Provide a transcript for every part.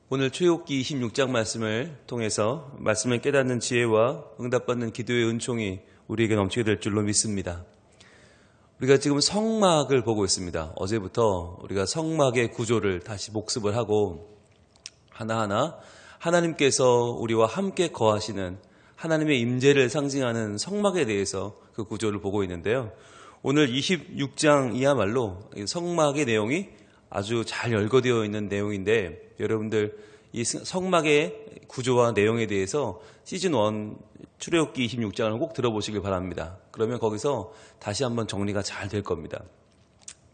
오늘 출애굽기 26장 말씀을 통해서 말씀을 깨닫는 지혜와 응답받는 기도의 은총이 우리에게 넘치게 될 줄로 믿습니다. 우리가 지금 성막을 보고 있습니다. 어제부터 우리가 성막의 구조를 다시 복습을 하고 하나하나 하나님께서 우리와 함께 거하시는 하나님의 임재를 상징하는 성막에 대해서 그 구조를 보고 있는데요. 오늘 26장이야말로 성막의 내용이 아주 잘 열거되어 있는 내용인데, 여러분들 이 성막의 구조와 내용에 대해서 시즌1 출애굽기 26장을 꼭 들어보시길 바랍니다. 그러면 거기서 다시 한번 정리가 잘 될 겁니다.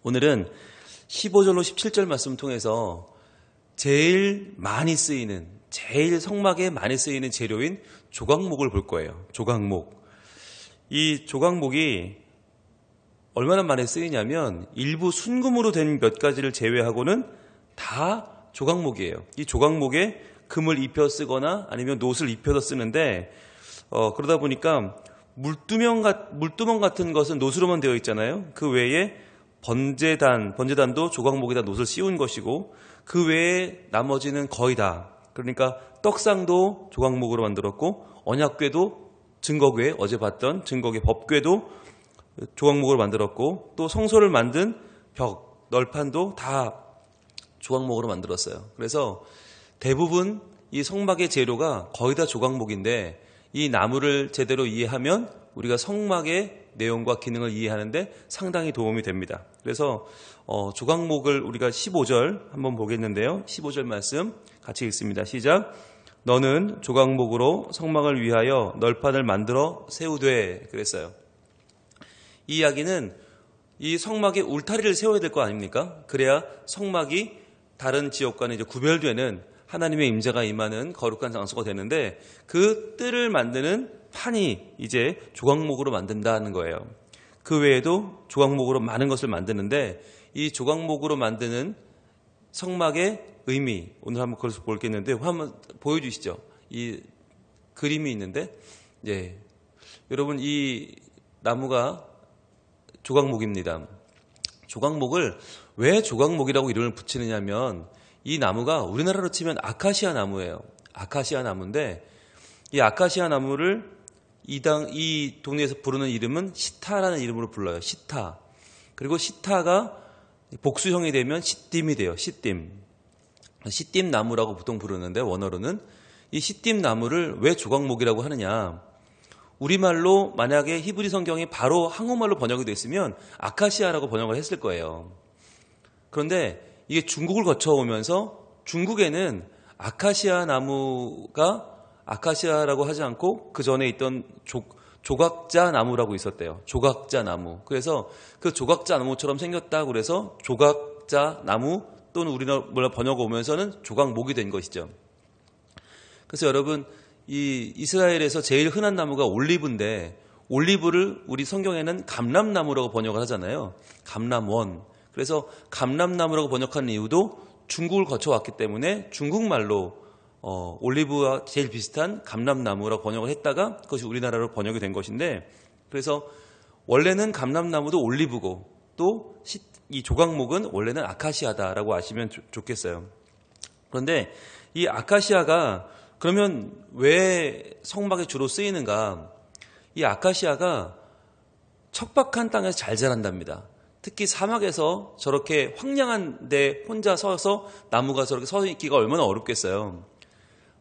오늘은 15절로 17절 말씀 통해서 제일 성막에 많이 쓰이는 재료인 조각목을 볼 거예요. 조각목. 이 조각목이 얼마나 많이 쓰이냐면 일부 순금으로 된 몇 가지를 제외하고는 다 조각목이에요. 이 조각목에 금을 입혀 쓰거나 아니면 놋을 입혀서 쓰는데, 그러다 보니까 물두멍 같은 것은 놋으로만 되어 있잖아요. 그 외에 번제단도 조각목에다 놋을 씌운 것이고, 그 외에 나머지는 거의 다, 그러니까 떡상도 조각목으로 만들었고, 언약궤도, 증거궤, 어제 봤던 증거궤 법궤도 조각목으로 만들었고, 또 성소를 만든 벽, 널판도 다 조각목으로 만들었어요. 그래서 대부분 이 성막의 재료가 거의 다 조각목인데, 이 나무를 제대로 이해하면 우리가 성막의 내용과 기능을 이해하는데 상당히 도움이 됩니다. 그래서 조각목을 우리가 15절 한번 보겠는데요. 15절 말씀 같이 읽습니다. 시작. 너는 조각목으로 성막을 위하여 널판을 만들어 세우되, 그랬어요. 이 이야기는 이 성막에 울타리를 세워야 될 거 아닙니까? 그래야 성막이 다른 지역과는 이제 구별되는 하나님의 임재가 임하는 거룩한 장소가 되는데, 그 뜰을 만드는 판이 이제 조각목으로 만든다는 거예요. 그 외에도 조각목으로 많은 것을 만드는데, 이 조각목으로 만드는 성막의 의미, 오늘 한번 그래서 볼겠는데, 한번 보여주시죠. 이 그림이 있는데, 여러분 이 나무가 조각목입니다. 조각목을 왜 조각목이라고 이름을 붙이느냐면, 이 나무가 우리나라로 치면 아카시아 나무예요. 아카시아 나무인데, 이 아카시아 나무를 이 동네에서 부르는 이름은 시타라는 이름으로 불러요. 시타. 그리고 시타가 복수형이 되면 시딤이 돼요. 시딤 나무라고 보통 부르는데, 원어로는 이 시딤 나무를 왜 조각목이라고 하느냐. 우리말로 만약에 히브리 성경이 바로 한국말로 번역이 됐으면 아카시아라고 번역을 했을 거예요. 그런데 이게 중국을 거쳐오면서 중국에는 아카시아 나무가 아카시아라고 하지 않고 그 전에 있던 조각자 나무라고 있었대요. 조각자 나무. 그래서 그 조각자 나무처럼 생겼다고 그래서 조각자 나무, 또는 우리나라 번역이 오면서는 조각목이 된 것이죠. 그래서 여러분, 이 이스라엘에서 제일 흔한 나무가 올리브인데, 올리브를 우리 성경에는 감람나무라고 번역을 하잖아요. 감람원. 그래서 감람나무라고 번역한 이유도 중국을 거쳐왔기 때문에 중국말로 올리브와 제일 비슷한 감람나무라고 번역을 했다가 그것이 우리나라로 번역이 된 것인데, 그래서 원래는 감람나무도 올리브고 또 이 조각목은 원래는 아카시아다라고 아시면 좋겠어요. 그런데 이 아카시아가 그러면 왜 성막에 주로 쓰이는가? 이 아카시아가 척박한 땅에서 잘 자란답니다. 특히 사막에서 저렇게 황량한 데 혼자 서서 나무가 저렇게 서 있기가 얼마나 어렵겠어요.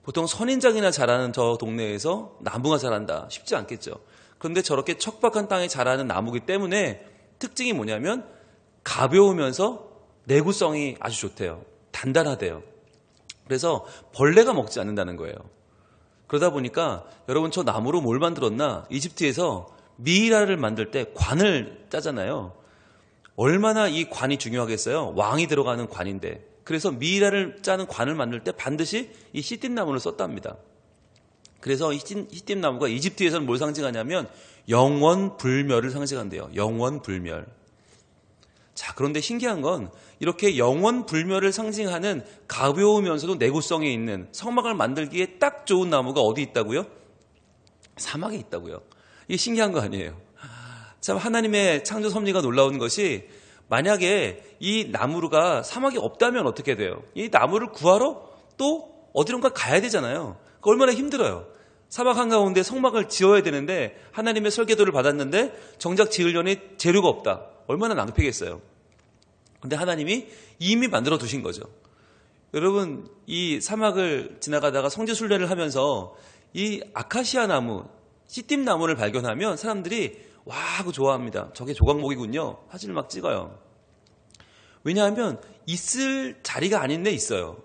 보통 선인장이나 자라는 저 동네에서 나무가 자란다, 쉽지 않겠죠. 그런데 저렇게 척박한 땅에 자라는 나무기 때문에 특징이 뭐냐면 가벼우면서 내구성이 아주 좋대요. 단단하대요. 그래서 벌레가 먹지 않는다는 거예요. 그러다 보니까 여러분, 저 나무로 뭘 만들었나? 이집트에서 미이라를 만들 때 관을 짜잖아요. 얼마나 이 관이 중요하겠어요? 왕이 들어가는 관인데. 그래서 미이라를 짜는 관을 만들 때 반드시 이 시딤나무를 썼답니다. 그래서 이 시딤나무가 이집트에서는 뭘 상징하냐면 영원불멸을 상징한대요. 영원불멸. 자, 그런데 신기한 건 이렇게 영원불멸을 상징하는 가벼우면서도 내구성이 있는 성막을 만들기에 딱 좋은 나무가 어디 있다고요? 사막에 있다고요. 이게 신기한 거 아니에요? 참, 하나님의 창조 섭리가 놀라운 것이, 만약에 이 나무가 사막이 없다면 어떻게 돼요? 이 나무를 구하러 또 어디론가 가야 되잖아요. 그 얼마나 힘들어요. 사막 한가운데 성막을 지어야 되는데 하나님의 설계도를 받았는데 정작 지으려니 재료가 없다. 얼마나 낭패겠어요. 근데 하나님이 이미 만들어 두신 거죠. 여러분, 이 사막을 지나가다가 성지 순례를 하면서 이 아카시아 나무, 시띠 나무를 발견하면 사람들이 와 하고 좋아합니다. 저게 조각목이군요. 사진을 막 찍어요. 왜냐하면 있을 자리가 아닌데 있어요.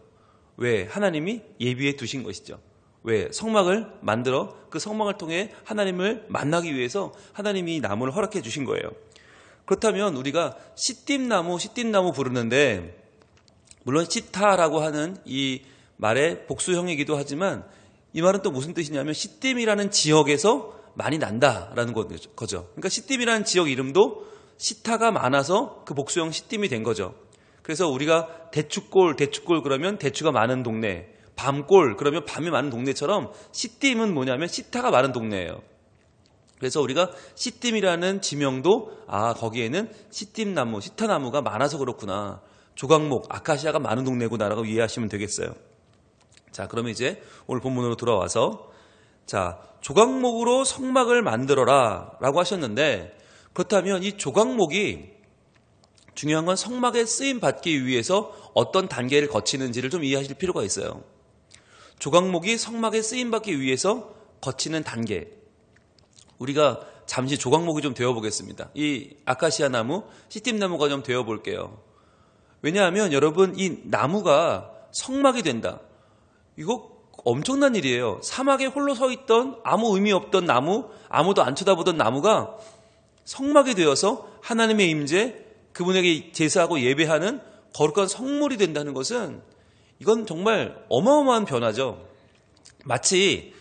왜? 하나님이 예비해 두신 것이죠. 왜? 성막을 만들어 그 성막을 통해 하나님을 만나기 위해서 하나님이 이 나무를 허락해 주신 거예요. 그렇다면 우리가 시띠나무 부르는데 물론 시타라고 하는 이 말의 복수형이기도 하지만 이 말은 또 무슨 뜻이냐면 시띠이라는 지역에서 많이 난다라는 거죠. 그러니까 시띠이라는 지역 이름도 시타가 많아서 그 복수형 시띠이 된 거죠. 그래서 우리가 대추골 그러면 대추가 많은 동네, 밤골 그러면 밤이 많은 동네처럼 시띠임은 뭐냐면 시타가 많은 동네예요. 그래서 우리가 시띠임이라는 지명도 거기에는 시띠임나무, 시타나무가 많아서 그렇구나. 조각목, 아카시아가 많은 동네구나라고 이해하시면 되겠어요. 자, 그러면 이제 오늘 본문으로 돌아와서 자, 조각목으로 성막을 만들어라 라고 하셨는데 그렇다면 이 조각목이 중요한 건 성막에 쓰임 받기 위해서 어떤 단계를 거치는지를 좀 이해하실 필요가 있어요. 조각목이 성막에 쓰임 받기 위해서 거치는 단계. 우리가 잠시 조각목이 좀 되어보겠습니다. 이 아카시아 나무, 시띠나무가 좀 되어볼게요. 왜냐하면 여러분 이 나무가 성막이 된다. 이거 엄청난 일이에요. 사막에 홀로 서 있던 아무 의미 없던 나무, 아무도 안 쳐다보던 나무가 성막이 되어서 하나님의 임재, 그분에게 제사하고 예배하는 거룩한 성물이 된다는 것은 이건 정말 어마어마한 변화죠. 마치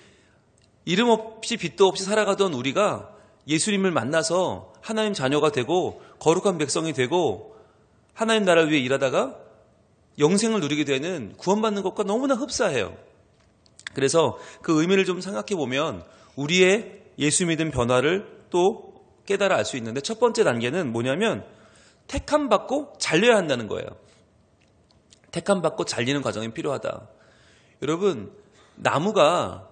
이름 없이 빛도 없이 살아가던 우리가 예수님을 만나서 하나님 자녀가 되고 거룩한 백성이 되고 하나님 나라를 위해 일하다가 영생을 누리게 되는 구원받는 것과 너무나 흡사해요. 그래서 그 의미를 좀 생각해 보면 우리의 예수 믿음 변화를 또 깨달아 알 수 있는데 첫 번째 단계는 뭐냐면 택함 받고 잘려야 한다는 거예요. 택함 받고 잘리는 과정이 필요하다. 여러분, 나무가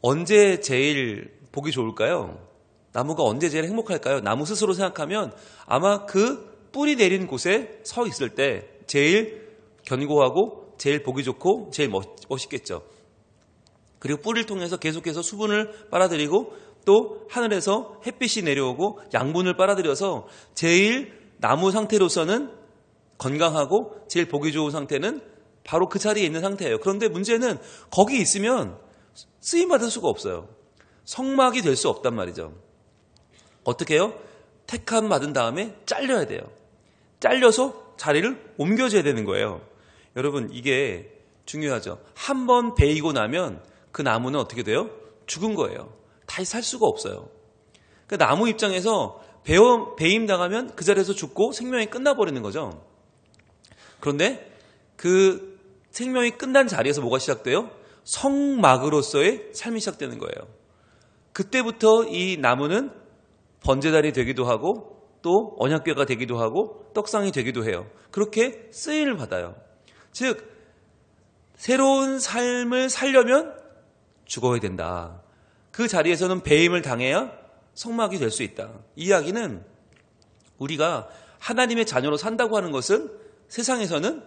언제 제일 보기 좋을까요? 나무가 언제 제일 행복할까요? 나무 스스로 생각하면 아마 그 뿌리 내린 곳에 서 있을 때 제일 견고하고 제일 보기 좋고 제일 멋있겠죠. 그리고 뿌리를 통해서 계속해서 수분을 빨아들이고 또 하늘에서 햇빛이 내려오고 양분을 빨아들여서 제일 나무 상태로서는 건강하고 제일 보기 좋은 상태는 바로 그 자리에 있는 상태예요. 그런데 문제는 거기 있으면 쓰임받을 수가 없어요. 성막이 될 수 없단 말이죠. 어떻게 해요? 택함 받은 다음에 잘려야 돼요. 잘려서 자리를 옮겨줘야 되는 거예요. 여러분, 이게 중요하죠. 한 번 베이고 나면 그 나무는 어떻게 돼요? 죽은 거예요. 다시 살 수가 없어요. 그러니까 나무 입장에서 배임 당하면 그 자리에서 죽고 생명이 끝나버리는 거죠. 그런데 그 생명이 끝난 자리에서 뭐가 시작돼요? 성막으로서의 삶이 시작되는 거예요. 그때부터 이 나무는 번제단이 되기도 하고 또 언약궤가 되기도 하고 떡상이 되기도 해요. 그렇게 쓰임을 받아요. 즉 새로운 삶을 살려면 죽어야 된다. 그 자리에서는 배임을 당해야 성막이 될 수 있다. 이 이야기는 우리가 하나님의 자녀로 산다고 하는 것은 세상에서는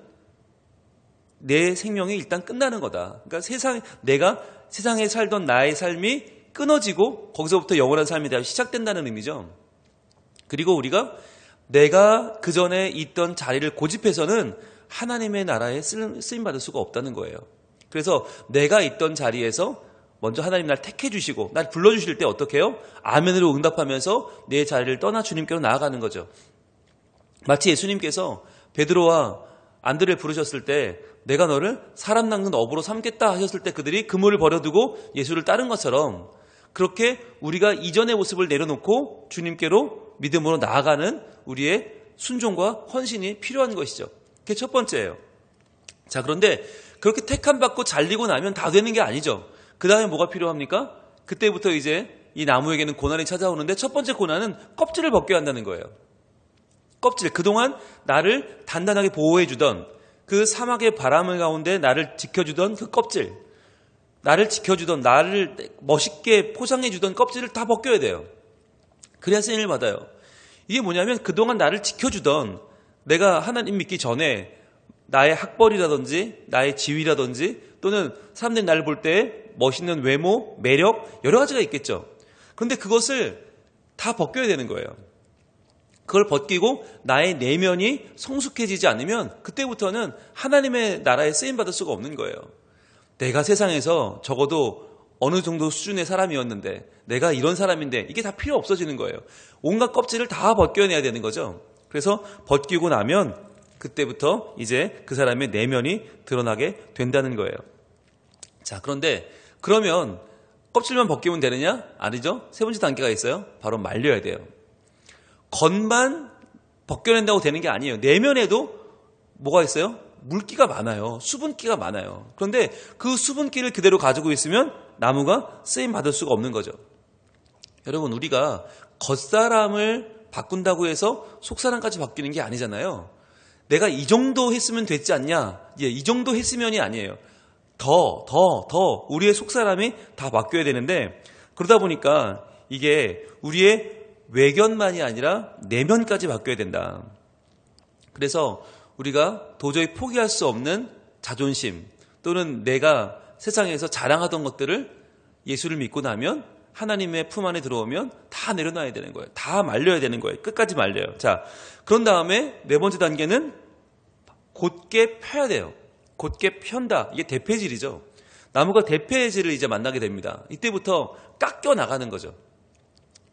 내 생명이 일단 끝나는 거다. 그러니까 내가 세상에 살던 나의 삶이 끊어지고 거기서부터 영원한 삶이 시작된다는 의미죠. 그리고 우리가 내가 그 전에 있던 자리를 고집해서는 하나님의 나라에 쓰임받을 수가 없다는 거예요. 그래서 내가 있던 자리에서 먼저 하나님 날 택해 주시고 날 불러주실 때 어떻게 해요? 아멘으로 응답하면서 내 자리를 떠나 주님께로 나아가는 거죠. 마치 예수님께서 베드로와 안드레를 부르셨을 때 내가 너를 사람 낚는 어부로 삼겠다 하셨을 때 그들이 그물을 버려두고 예수를 따른 것처럼 그렇게 우리가 이전의 모습을 내려놓고 주님께로 믿음으로 나아가는 우리의 순종과 헌신이 필요한 것이죠. 그게 첫 번째예요. 자, 그런데 그렇게 택함 받고 잘리고 나면 다 되는 게 아니죠. 그 다음에 뭐가 필요합니까? 그때부터 이제 이 나무에게는 고난이 찾아오는데 첫 번째 고난은 껍질을 벗겨야 한다는 거예요. 껍질, 그동안 나를 단단하게 보호해주던 그 사막의 바람 가운데 나를 지켜주던 그 껍질, 나를 지켜주던, 나를 멋있게 포장해주던 껍질을 다 벗겨야 돼요. 그래야 쓰임을 받아요. 이게 뭐냐면 그동안 나를 지켜주던, 내가 하나님 믿기 전에 나의 학벌이라든지 나의 지위라든지 또는 사람들이 나를 볼 때 멋있는 외모, 매력, 여러 가지가 있겠죠. 그런데 그것을 다 벗겨야 되는 거예요. 그걸 벗기고 나의 내면이 성숙해지지 않으면 그때부터는 하나님의 나라에 쓰임받을 수가 없는 거예요. 내가 세상에서 적어도 어느 정도 수준의 사람이었는데, 내가 이런 사람인데, 이게 다 필요 없어지는 거예요. 온갖 껍질을 다 벗겨내야 되는 거죠. 그래서 벗기고 나면 그때부터 이제 그 사람의 내면이 드러나게 된다는 거예요. 자, 그런데 그러면 껍질만 벗기면 되느냐? 아니죠. 세 번째 단계가 있어요. 바로 말려야 돼요. 겉만 벗겨낸다고 되는 게 아니에요. 내면에도 뭐가 있어요? 물기가 많아요. 수분기가 많아요. 그런데 그 수분기를 그대로 가지고 있으면 나무가 쓰임 받을 수가 없는 거죠. 여러분, 우리가 겉사람을 바꾼다고 해서 속사람까지 바뀌는 게 아니잖아요. 내가 이 정도 했으면 됐지 않냐? 이 정도 했으면이 아니에요. 더 우리의 속사람이 다 바뀌어야 되는데, 그러다 보니까 이게 우리의 외견만이 아니라 내면까지 바뀌어야 된다. 그래서 우리가 도저히 포기할 수 없는 자존심, 또는 내가 세상에서 자랑하던 것들을 예수를 믿고 나면, 하나님의 품 안에 들어오면 다 내려놔야 되는 거예요. 다 말려야 되는 거예요. 끝까지 말려요. 자, 그런 다음에 네 번째 단계는 곧게 펴야 돼요. 곧게 편다. 이게 대패질이죠. 나무가 대패질을 이제 만나게 됩니다. 이때부터 깎여 나가는 거죠.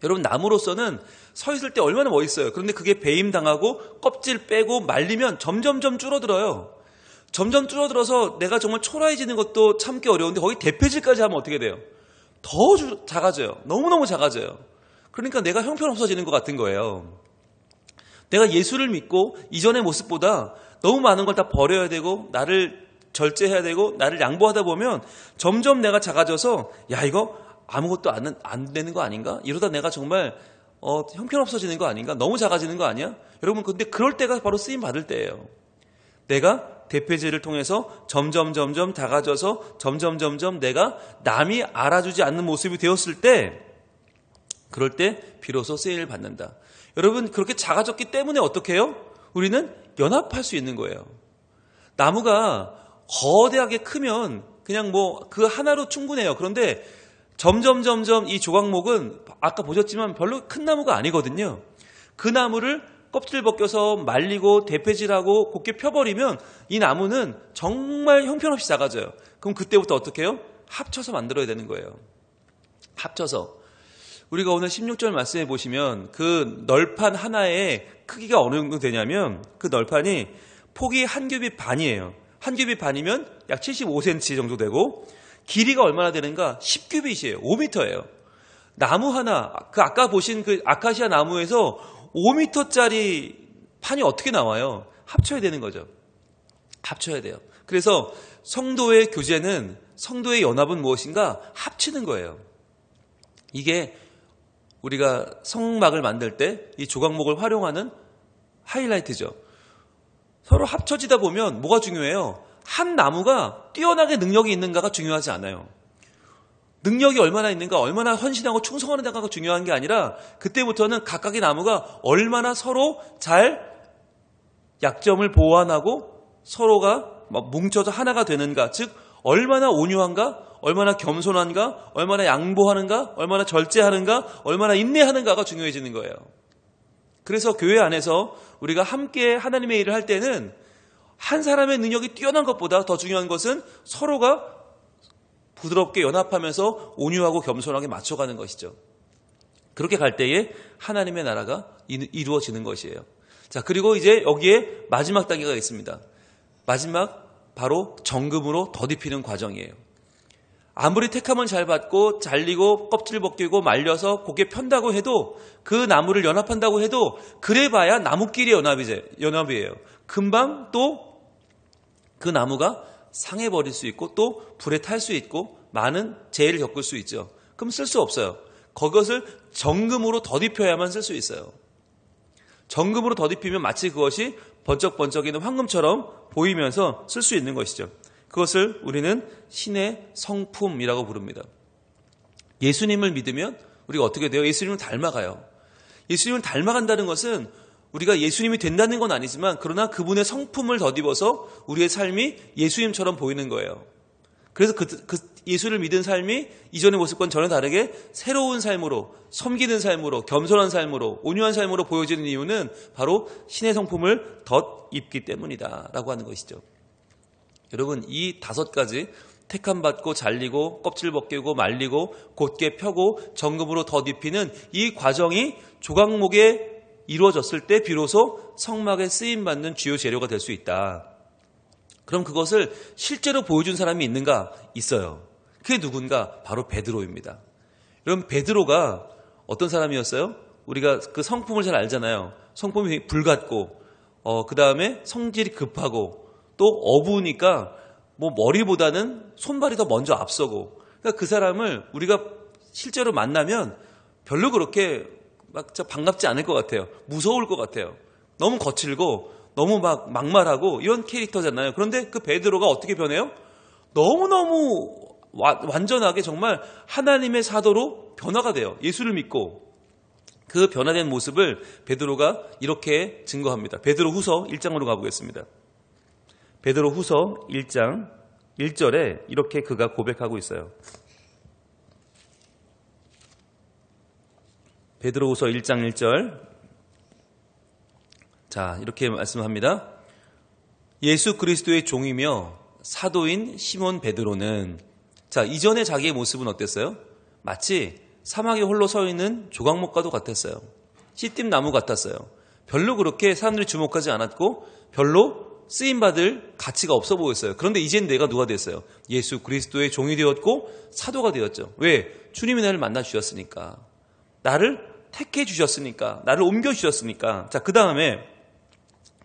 여러분, 나무로서는 서 있을 때 얼마나 멋있어요. 그런데 그게 배임당하고 껍질 빼고 말리면 점점점 줄어들어요. 점점 줄어들어서 내가 정말 초라해지는 것도 참기 어려운데 거기 대패질까지 하면 어떻게 돼요? 더 작아져요. 너무너무 작아져요. 그러니까 내가 형편없어지는 것 같은 거예요. 내가 예수를 믿고 이전의 모습보다 너무 많은 걸 다 버려야 되고, 나를 절제해야 되고, 나를 양보하다 보면 점점 내가 작아져서, 야, 이거 아무것도 안 되는 거 아닌가? 이러다 내가 정말 형편없어지는 거 아닌가? 너무 작아지는 거 아니야? 여러분, 근데 그럴 때가 바로 쓰임 받을 때예요. 내가 대패질을 통해서 점점 작아져서 점점 내가 남이 알아주지 않는 모습이 되었을 때, 그럴 때 비로소 쓰임을 받는다. 여러분, 그렇게 작아졌기 때문에 어떻게 해요? 우리는 연합할 수 있는 거예요. 나무가 거대하게 크면 그냥 뭐 그 하나로 충분해요. 그런데 점점 이 조각목은 아까 보셨지만 별로 큰 나무가 아니거든요. 그 나무를 껍질 벗겨서 말리고 대패질하고 곱게 펴버리면 이 나무는 정말 형편없이 작아져요. 그럼 그때부터 어떻게 해요? 합쳐서 만들어야 되는 거예요. 합쳐서. 우리가 오늘 16절 말씀해 보시면 그 널판 하나의 크기가 어느 정도 되냐면, 그 널판이 폭이 한 규빗 반이에요. 한 규빗 반이면 약 75cm 정도 되고, 길이가 얼마나 되는가? 10규빗이에요. 5m예요. 나무 하나, 그 아까 보신 그 아카시아 나무에서 5m짜리 판이 어떻게 나와요? 합쳐야 되는 거죠. 합쳐야 돼요. 그래서 성도의 교제는, 성도의 연합은 무엇인가? 합치는 거예요. 이게 우리가 성막을 만들 때 이 조각목을 활용하는 하이라이트죠. 서로 합쳐지다 보면 뭐가 중요해요? 한 나무가 뛰어나게 능력이 있는가가 중요하지 않아요. 능력이 얼마나 있는가, 얼마나 헌신하고 충성하는가가 중요한 게 아니라, 그때부터는 각각의 나무가 얼마나 서로 잘 약점을 보완하고 서로가 뭉쳐서 하나가 되는가, 즉 얼마나 온유한가, 얼마나 겸손한가, 얼마나 양보하는가, 얼마나 절제하는가, 얼마나 인내하는가가 중요해지는 거예요. 그래서 교회 안에서 우리가 함께 하나님의 일을 할 때는 한 사람의 능력이 뛰어난 것보다 더 중요한 것은 서로가 부드럽게 연합하면서 온유하고 겸손하게 맞춰가는 것이죠. 그렇게 갈 때에 하나님의 나라가 이루어지는 것이에요. 자, 그리고 이제 여기에 마지막 단계가 있습니다. 마지막, 바로 정금으로 덧입히는 과정이에요. 아무리 택함은 잘 받고 잘리고 껍질 벗기고 말려서 곱게 편다고 해도, 그 나무를 연합한다고 해도 그래봐야 나무끼리 연합이에요. 금방 또 그 나무가 상해버릴 수 있고 또 불에 탈 수 있고 많은 재해를 겪을 수 있죠. 그럼 쓸 수 없어요. 그것을 정금으로 덧입혀야만 쓸 수 있어요. 정금으로 덧입히면 마치 그것이 번쩍번쩍이는 황금처럼 보이면서 쓸 수 있는 것이죠. 그것을 우리는 신의 성품이라고 부릅니다. 예수님을 믿으면 우리가 어떻게 돼요? 예수님을 닮아가요. 예수님을 닮아간다는 것은 우리가 예수님이 된다는 건 아니지만 그러나 그분의 성품을 덧입어서 우리의 삶이 예수님처럼 보이는 거예요. 그래서 그 예수를 믿은 삶이 이전의 모습과는 전혀 다르게 새로운 삶으로, 섬기는 삶으로, 겸손한 삶으로, 온유한 삶으로 보여지는 이유는 바로 신의 성품을 덧입기 때문이다 라고 하는 것이죠. 여러분, 이 5가지 택함받고 잘리고 껍질 벗기고 말리고 곧게 펴고 정금으로 덧입히는 이 과정이 조각목에 이루어졌을 때 비로소 성막에 쓰임받는 주요 재료가 될 수 있다. 그럼 그것을 실제로 보여준 사람이 있는가? 있어요. 그게 누군가? 바로 베드로입니다. 여러분, 베드로가 어떤 사람이었어요? 우리가 그 성품을 잘 알잖아요. 성품이 불같고 그 다음에 성질이 급하고 또 어부니까 뭐 머리보다는 손발이 더 먼저 앞서고, 그러니까 그 사람을 우리가 실제로 만나면 별로 그렇게 막 반갑지 않을 것 같아요. 무서울 것 같아요. 너무 거칠고 너무 막 막말하고 이런 캐릭터잖아요. 그런데 그 베드로가 어떻게 변해요? 너무너무 완전하게 정말 하나님의 사도로 변화가 돼요. 예수를 믿고. 그 변화된 모습을 베드로가 이렇게 증거합니다. 베드로 후서 1장으로 가보겠습니다. 베드로 후서 1장 1절에 이렇게 그가 고백하고 있어요. 베드로 후서 1장 1절. 자, 이렇게 말씀합니다. 예수 그리스도의 종이며 사도인 시몬 베드로는, 자, 이전에 자기의 모습은 어땠어요? 마치 사막에 홀로 서 있는 조각목과도 같았어요. 씨띠나무 같았어요. 별로 그렇게 사람들이 주목하지 않았고 별로 쓰임받을 가치가 없어 보였어요. 그런데 이젠 내가 누가 됐어요? 예수 그리스도의 종이 되었고 사도가 되었죠. 왜? 주님이 나를 만나 주셨으니까. 나를 택해 주셨으니까. 나를 옮겨 주셨으니까. 자, 그 다음에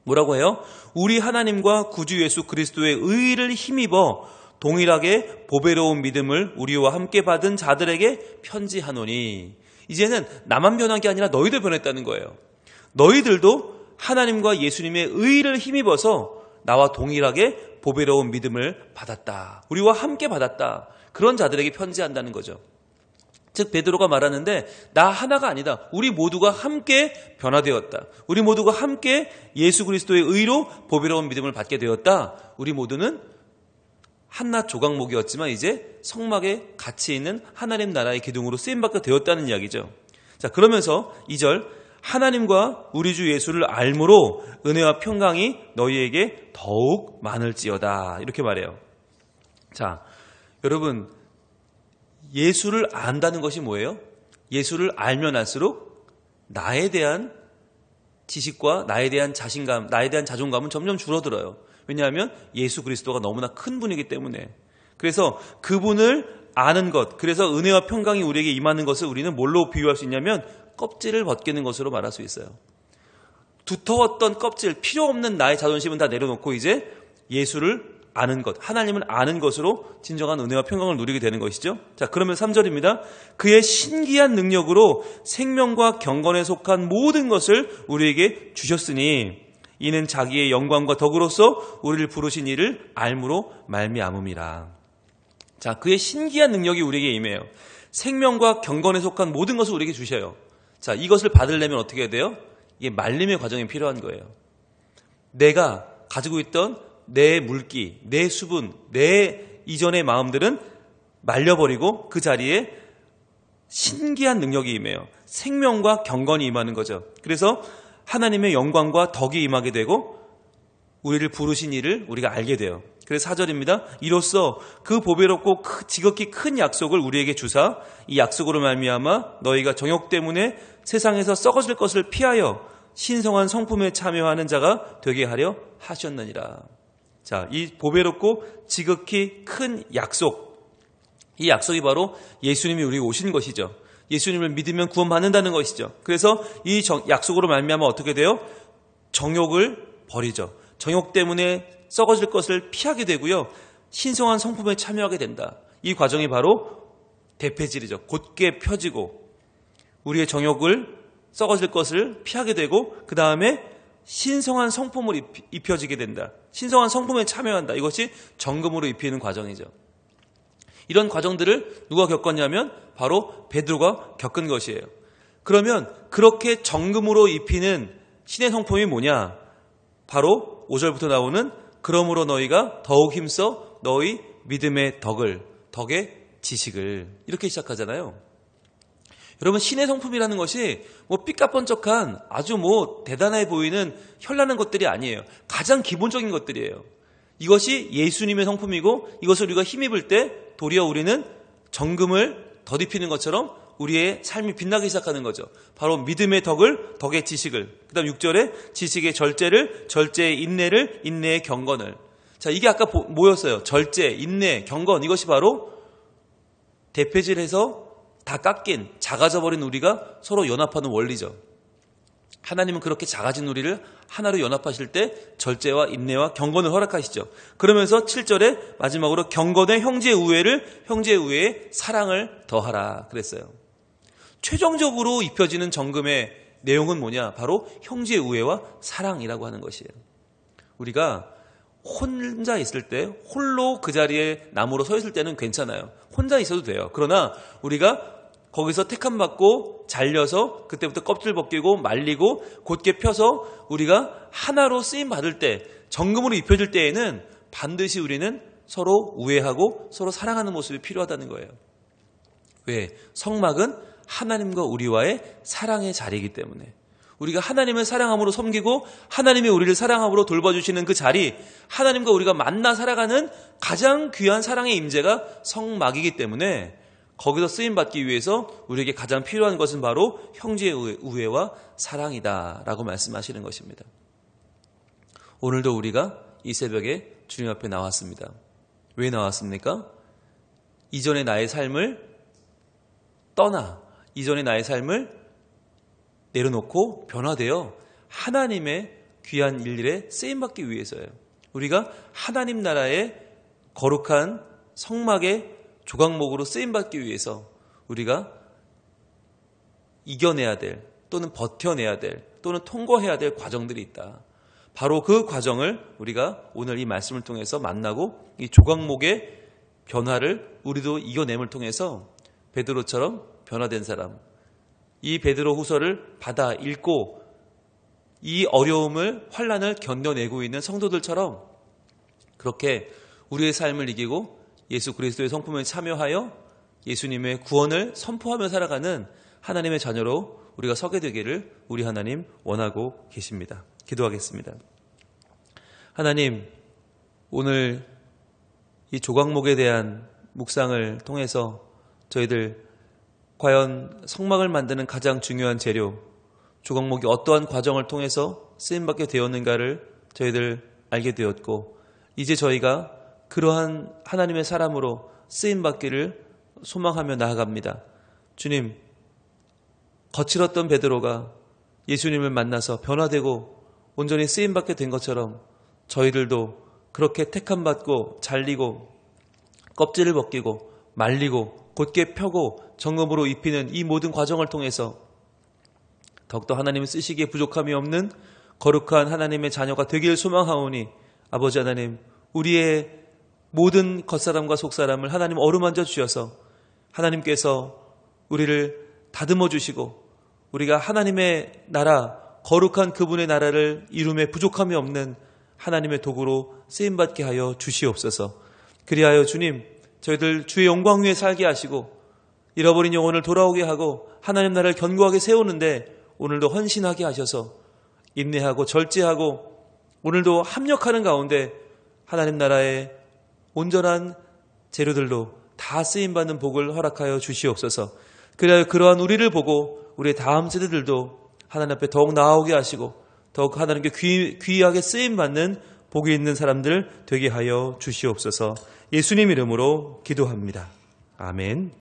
뭐라고 해요? 우리 하나님과 구주 예수 그리스도의 의를 힘입어 동일하게 보배로운 믿음을 우리와 함께 받은 자들에게 편지하노니. 이제는 나만 변한 게 아니라 너희도 변했다는 거예요. 너희들도 하나님과 예수님의 의를 힘입어서 나와 동일하게 보배로운 믿음을 받았다. 우리와 함께 받았다. 그런 자들에게 편지한다는 거죠. 즉 베드로가 말하는데 나 하나가 아니다. 우리 모두가 함께 변화되었다. 우리 모두가 함께 예수 그리스도의 의로 보배로운 믿음을 받게 되었다. 우리 모두는 한낱 조각목이었지만 이제 성막에 가치 있는 하나님 나라의 기둥으로 쓰임받게 되었다는 이야기죠. 자, 그러면서 2절 하나님과 우리 주 예수를 알므로 은혜와 평강이 너희에게 더욱 많을지어다. 이렇게 말해요. 자, 여러분, 예수를 안다는 것이 뭐예요? 예수를 알면 알수록 나에 대한 지식과 나에 대한 자신감, 나에 대한 자존감은 점점 줄어들어요. 왜냐하면 예수 그리스도가 너무나 큰 분이기 때문에. 그래서 그분을 아는 것, 그래서 은혜와 평강이 우리에게 임하는 것을 우리는 뭘로 비유할 수 있냐면 껍질을 벗기는 것으로 말할 수 있어요. 두터웠던 껍질, 필요 없는 나의 자존심은 다 내려놓고 이제 예수를 아는 것, 하나님을 아는 것으로 진정한 은혜와 평강을 누리게 되는 것이죠. 자, 그러면 3절입니다. 그의 신기한 능력으로 생명과 경건에 속한 모든 것을 우리에게 주셨으니 이는 자기의 영광과 덕으로서 우리를 부르신 이를 알므로 말미암음이라. 자, 그의 신기한 능력이 우리에게 임해요. 생명과 경건에 속한 모든 것을 우리에게 주셔요. 자, 이것을 받으려면 어떻게 해야 돼요? 이게 말림의 과정이 필요한 거예요. 내가 가지고 있던 내 물기, 내 수분, 내 이전의 마음들은 말려버리고 그 자리에 신기한 능력이 임해요. 생명과 경건이 임하는 거죠. 그래서 하나님의 영광과 덕이 임하게 되고 우리를 부르신 이를 우리가 알게 돼요. 그래서 4절입니다. 이로써 그 보배롭고 지극히 큰 약속을 우리에게 주사 이 약속으로 말미암아 너희가 정욕 때문에 세상에서 썩어질 것을 피하여 신성한 성품에 참여하는 자가 되게 하려 하셨느니라. 자, 이 보배롭고 지극히 큰 약속, 이 약속이 바로 예수님이 우리에게 오신 것이죠. 예수님을 믿으면 구원받는다는 것이죠. 그래서 이 약속으로 말미암아 어떻게 돼요? 정욕을 버리죠. 정욕 때문에 썩어질 것을 피하게 되고요. 신성한 성품에 참여하게 된다. 이 과정이 바로 대폐질이죠. 곧게 펴지고 우리의 정욕을 썩어질 것을 피하게 되고 그 다음에 신성한 성품을 입혀지게 된다. 신성한 성품에 참여한다. 이것이 정금으로 입히는 과정이죠. 이런 과정들을 누가 겪었냐면 바로 베드로가 겪은 것이에요. 그러면 그렇게 정금으로 입히는 신의 성품이 뭐냐? 바로 5절부터 나오는 그러므로 너희가 더욱 힘써 너희 믿음의 덕의 지식을 이렇게 시작하잖아요. 여러분 신의 성품이라는 것이 삐까뻔쩍한 아주 대단해 보이는 현란한 것들이 아니에요. 가장 기본적인 것들이에요. 이것이 예수님의 성품이고 이것을 우리가 힘입을 때 도리어 우리는 정금을 덧입히는 것처럼 우리의 삶이 빛나기 시작하는 거죠. 바로 믿음의 덕의 지식을. 그 다음 6절에 지식의 절제를, 절제의 인내를, 인내의 경건을. 자, 이게 아까 뭐였어요? 절제, 인내, 경건. 이것이 바로 대패질해서 다 깎인, 작아져버린 우리가 서로 연합하는 원리죠. 하나님은 그렇게 작아진 우리를 하나로 연합하실 때 절제와 인내와 경건을 허락하시죠. 그러면서 7절에 마지막으로 경건의 형제의 우애에 사랑을 더하라 그랬어요. 최종적으로 입혀지는 정금의 내용은 뭐냐? 바로 형제의 우애와 사랑이라고 하는 것이에요. 우리가 혼자 있을 때 홀로 그 자리에 나무로 서 있을 때는 괜찮아요. 혼자 있어도 돼요. 그러나 우리가 거기서 택함 받고 잘려서 그때부터 껍질 벗기고 말리고 곧게 펴서 우리가 하나로 쓰임 받을 때 정금으로 입혀질 때에는 반드시 우리는 서로 우애하고 서로 사랑하는 모습이 필요하다는 거예요. 왜? 성막은 하나님과 우리와의 사랑의 자리이기 때문에 우리가 하나님을 사랑함으로 섬기고 하나님이 우리를 사랑함으로 돌봐주시는 그 자리, 하나님과 우리가 만나 살아가는 가장 귀한 사랑의 임재가 성막이기 때문에 거기서 쓰임받기 위해서 우리에게 가장 필요한 것은 바로 형제의 우애와 사랑이다라고 말씀하시는 것입니다. 오늘도 우리가 이 새벽에 주님 앞에 나왔습니다. 왜 나왔습니까? 이전의 나의 삶을 이전의 나의 삶을 내려놓고 변화되어 하나님의 귀한 일일에 쓰임받기 위해서예요. 우리가 하나님 나라의 거룩한 성막의 조각목으로 쓰임받기 위해서 우리가 이겨내야 될 또는 버텨내야 될 또는 통과해야 될 과정들이 있다. 바로 그 과정을 우리가 오늘 이 말씀을 통해서 만나고 이 조각목의 변화를 우리도 이겨냄을 통해서 베드로처럼 변화된 사람, 이 베드로 후서를 받아 읽고 이 어려움을 환난을 견뎌내고 있는 성도들처럼 그렇게 우리의 삶을 이기고 예수 그리스도의 성품에 참여하여 예수님의 구원을 선포하며 살아가는 하나님의 자녀로 우리가 서게 되기를 우리 하나님 원하고 계십니다. 기도하겠습니다. 하나님, 오늘 이 조각목에 대한 묵상을 통해서 저희들 과연 성막을 만드는 가장 중요한 재료, 조각목이 어떠한 과정을 통해서 쓰임받게 되었는가를 저희들 알게 되었고, 이제 저희가 그러한 하나님의 사람으로 쓰임받기를 소망하며 나아갑니다. 주님, 거칠었던 베드로가 예수님을 만나서 변화되고 온전히 쓰임받게 된 것처럼 저희들도 그렇게 택함받고 잘리고 껍질을 벗기고 말리고 곧게 펴고 정금으로 입히는 이 모든 과정을 통해서 더욱더 하나님을 쓰시기에 부족함이 없는 거룩한 하나님의 자녀가 되기를 소망하오니 아버지 하나님, 우리의 모든 겉사람과 속사람을 하나님 어루만져 주셔서 하나님께서 우리를 다듬어 주시고 우리가 하나님의 나라, 거룩한 그분의 나라를 이룸에 부족함이 없는 하나님의 도구로 쓰임받게 하여 주시옵소서. 그리하여 주님, 저희들 주의 영광 위에 살게 하시고 잃어버린 영혼을 돌아오게 하고 하나님 나라를 견고하게 세우는데 오늘도 헌신하게 하셔서 인내하고 절제하고 오늘도 합력하는 가운데 하나님 나라의 온전한 재료들로 다 쓰임받는 복을 허락하여 주시옵소서. 그래야 그러한 우리를 보고 우리의 다음 세대들도 하나님 앞에 더욱 나아오게 하시고 더욱 하나님께 귀하게 쓰임받는 복이 있는 사람들 되게 하여 주시옵소서. 예수님 이름으로 기도합니다. 아멘.